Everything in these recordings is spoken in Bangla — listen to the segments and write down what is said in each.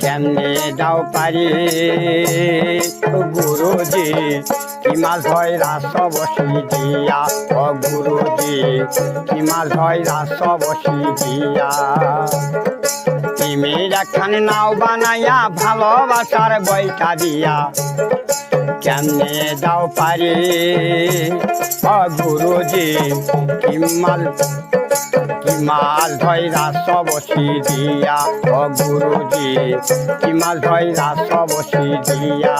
কেমনে যাও পারি গুরুজি কি মাছ হয় রাস বসি দিয়া ও গুরুজি কি মাছ হয় রাস বসি দিয়া তিমির একখান নাও বানাইয়া ভালোবাসার বইটা দিয়া কেমনে যাও পারি ও গুরুজি কি মাছ ধয় রাস বসি দিয়া ও গুরুজি কি মাছ ধয় রাস বসি দিয়া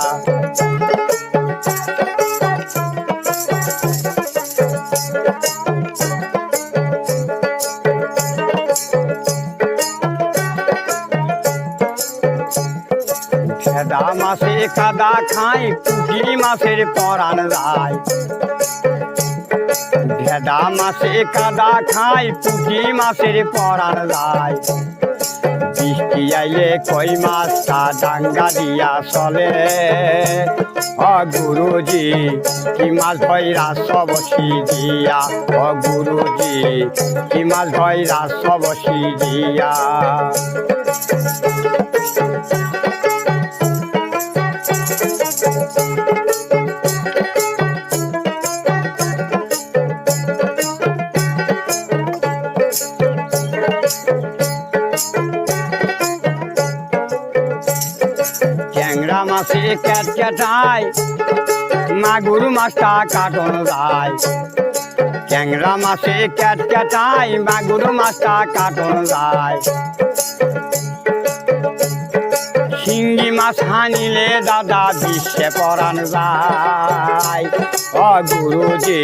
ভেদা মাছে কাদা খাই পুঁটি মাছের পরাণ যায় ভেদা মাছে কাদা খাই পুঁটি মাছের পরাণ যায় বৃষ্টি আইলে কই মাছটা ডাঙ্গা দিয়া চলে ও গুরুজি কি মাছ ধয় রাস বসি দিয়া ও গুরুজি কি মাছ ধয় রাস বসি দিয়া ট্যাংরা মাছে ক্যাটক্যাটায় মাগুর মাছটা কাটন যায় ট্যাংরা মাছে ক্যাটক্যাটায় মাগুর মাছটা কাটন যায় শিঙ্গি মাছ হানিলে দাদা বিশ্বে পরাণ যায় ও গুরুজি